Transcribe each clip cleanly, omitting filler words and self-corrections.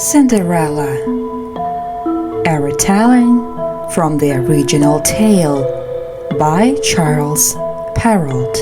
Cinderella, a retelling from the original tale by Charles Perrault.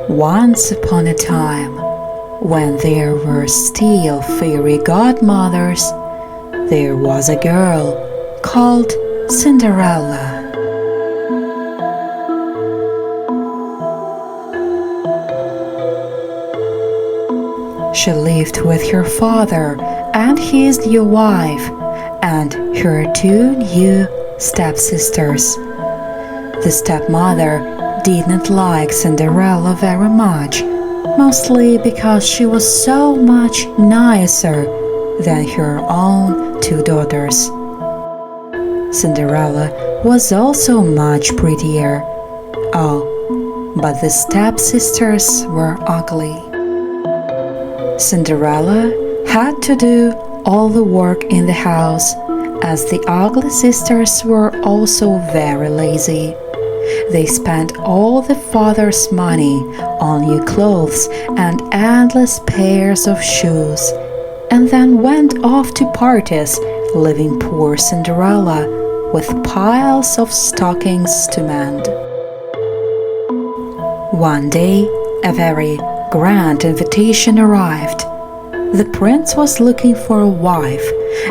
Once upon a time, when there were still fairy godmothers, there was a girl called Cinderella. She lived with her father and his new wife and her two new stepsisters. The stepmother did not like Cinderella very much, mostly because she was so much nicer than her own two daughters. Cinderella was also much prettier. Oh, but the stepsisters were ugly. Cinderella had to do all the work in the house, as the ugly sisters were also very lazy. They spent all the father's money on new clothes and endless pairs of shoes, and then went off to parties, leaving poor Cinderella with piles of stockings to mend. One day, a very grand invitation arrived. The prince was looking for a wife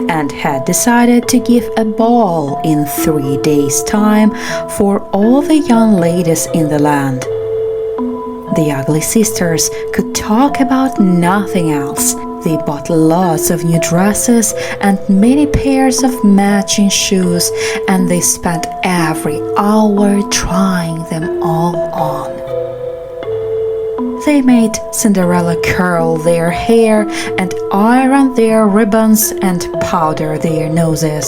and had decided to give a ball in 3 days' time for all the young ladies in the land. The ugly sisters could talk about nothing else. They bought lots of new dresses and many pairs of matching shoes, and they spent every hour trying them all on. They made Cinderella curl their hair and iron their ribbons and powder their noses.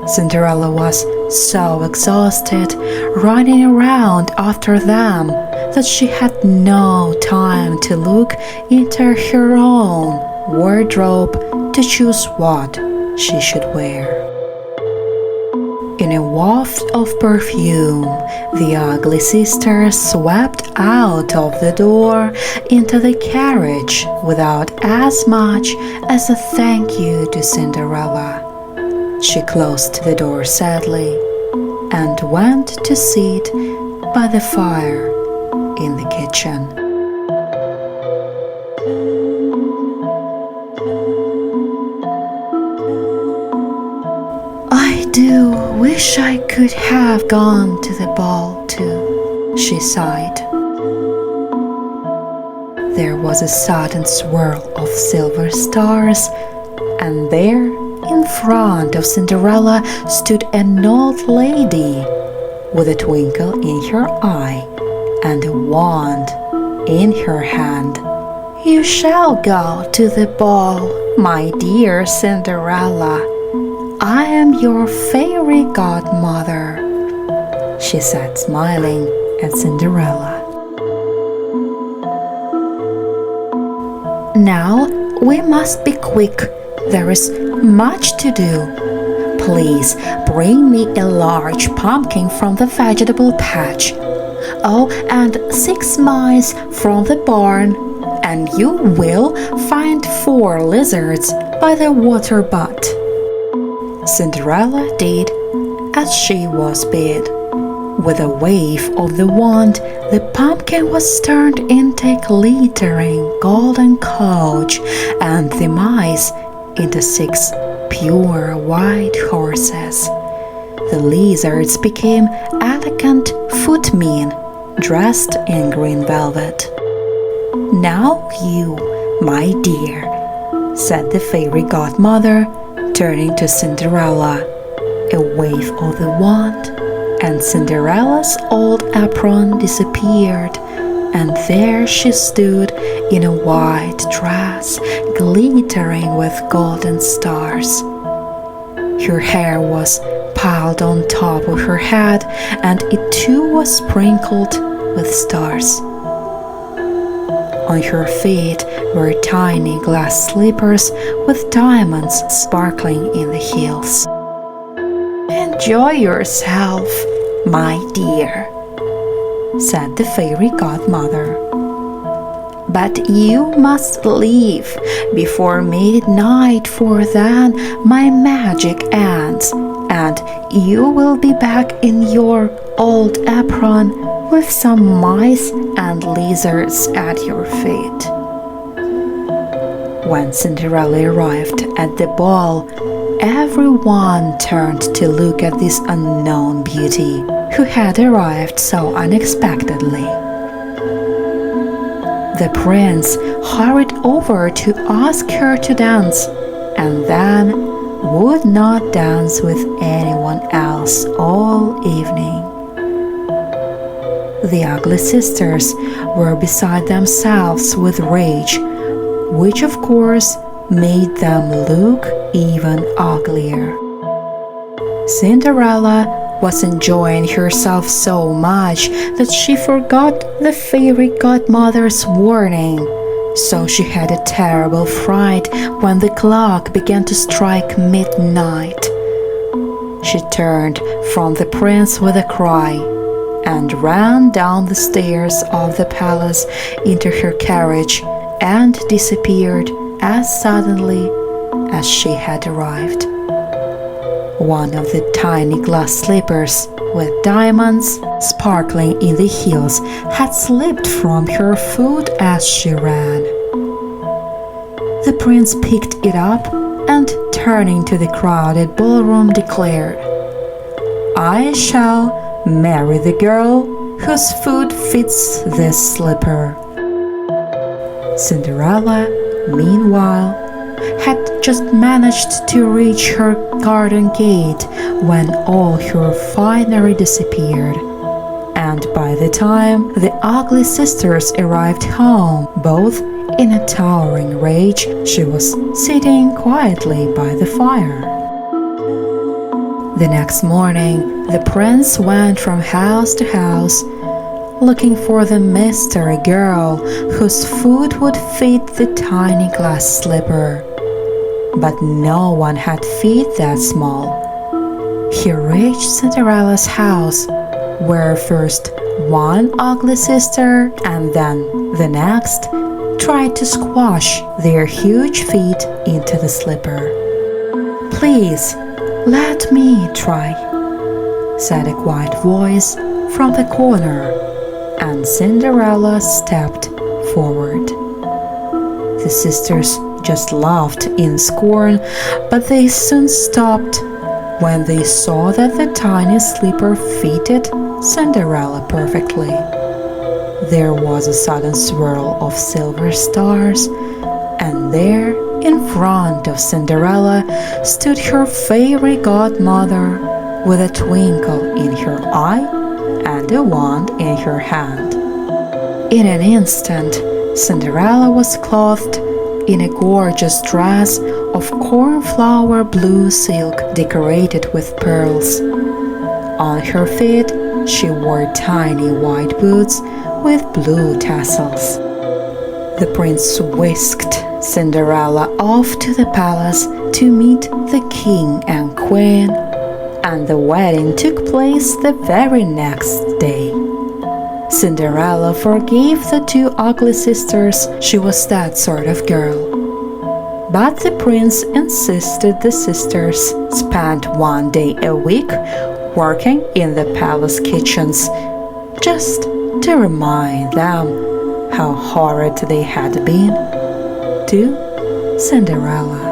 Cinderella was so exhausted running around after them that she had no time to look into her own wardrobe to choose what she should wear. In a waft of perfume, the ugly sisters swept out of the door into the carriage without as much as a thank you to Cinderella. She closed the door sadly and went to sit by the fire in the kitchen. I do wish I could have gone to the ball too, she sighed. There was a sudden swirl of silver stars, and there, in front of Cinderella, stood an old lady with a twinkle in her eye and a wand in her hand. "You shall go to the ball, my dear Cinderella. I am your fairy godmother," she said, smiling at Cinderella. "Now we must be quick. There is much to do. Please bring me a large pumpkin from the vegetable patch. Oh, and 6 mice from the barn, and you will find 4 lizards by the water butt." Cinderella did as she was bid. With a wave of the wand, the pumpkin was turned into a glittering golden coach, and the mice into 6 pure white horses. The lizards became elegant footmen dressed in green velvet. "Now you, my dear," said the fairy godmother, turning to Cinderella. A wave of the wand, and Cinderella's old apron disappeared, and there she stood in a white dress glittering with golden stars. Her hair was piled on top of her head, and it too was sprinkled with stars. On her feet were tiny glass slippers with diamonds sparkling in the heels. "Enjoy yourself, my dear," said the fairy godmother. But you must leave before midnight, for then my magic ends, and you will be back in your old apron with some mice and lizards at your feet." When Cinderella arrived at the ball, everyone turned to look at this unknown beauty who had arrived so unexpectedly. The prince hurried over to ask her to dance, and then would not dance with anyone else all evening. The ugly sisters were beside themselves with rage, which of course made them look even uglier. Cinderella was enjoying herself so much that she forgot the fairy godmother's warning, so she had a terrible fright when the clock began to strike midnight. She turned from the prince with a cry and ran down the stairs of the palace into her carriage and disappeared as suddenly as she had arrived. One of the tiny glass slippers with diamonds sparkling in the heels had slipped from her foot as she ran. The prince picked it up and, turning to the crowded ballroom, declared, "I shall marry the girl whose foot fits this slipper." Cinderella, meanwhile, had just managed to reach her garden gate when all her finery disappeared, and by the time the ugly sisters arrived home, both in a towering rage, she was sitting quietly by the fire. The next morning, the prince went from house to house, looking for the mystery girl whose foot would fit the tiny glass slipper. But no one had feet that small. He reached Cinderella's house, where first one ugly sister and then the next tried to squash their huge feet into the slipper. "Please, let me try," said a quiet voice from the corner, and Cinderella stepped forward. The sisters just laughed in scorn, but they soon stopped when they saw that the tiny slipper fitted Cinderella perfectly. There was a sudden swirl of silver stars, and there, in front of Cinderella, stood her fairy godmother with a twinkle in her eye and a wand in her hand. In an instant, Cinderella was clothed in a gorgeous dress of cornflower blue silk decorated with pearls. On her feet, she wore tiny white boots with blue tassels. The prince whisked Cinderella off to the palace to meet the king and queen, and the wedding took place the very next day. Cinderella forgave the two ugly sisters. She was that sort of girl. But the prince insisted the sisters spend one day a week working in the palace kitchens, just to remind them how horrid they had been to Cinderella.